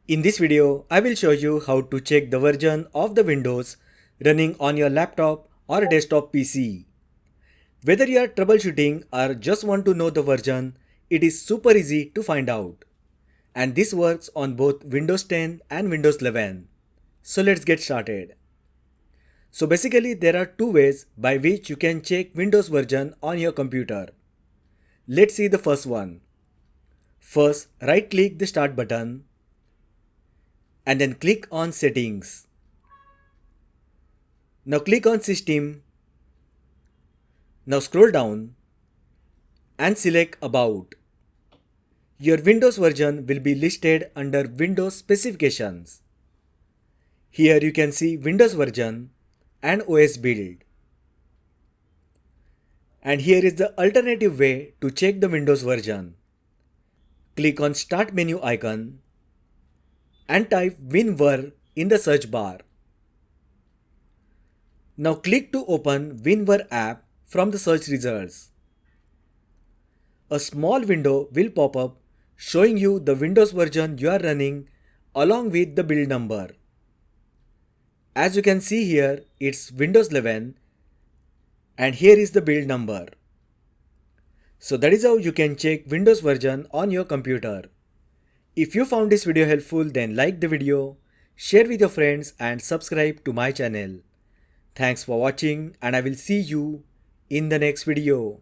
In this video, I will show you how to check the version of the Windows running on your laptop or desktop PC. Whether you are troubleshooting or just want to know the version, it is super easy to find out. And this works on both Windows 10 and Windows 11. So let's get started. So basically there are two ways by which you can check Windows version on your computer. Let's see the first one. First, right click the Start button and then click on Settings. Now click on System. Now scroll down and select About. Your Windows version will be listed under Windows Specifications. Here you can see Windows version and OS build. And here is the alternative way to check the Windows version. Click on Start menu icon and type WinVer in the search bar. Now click to open WinVer app from the search results. A small window will pop up showing you the Windows version you are running along with the build number. As you can see here, it's Windows 11 and here is the build number. So that is how you can check Windows version on your computer. If you found this video helpful, then like the video, share with your friends and subscribe to my channel. Thanks for watching and I will see you in the next video.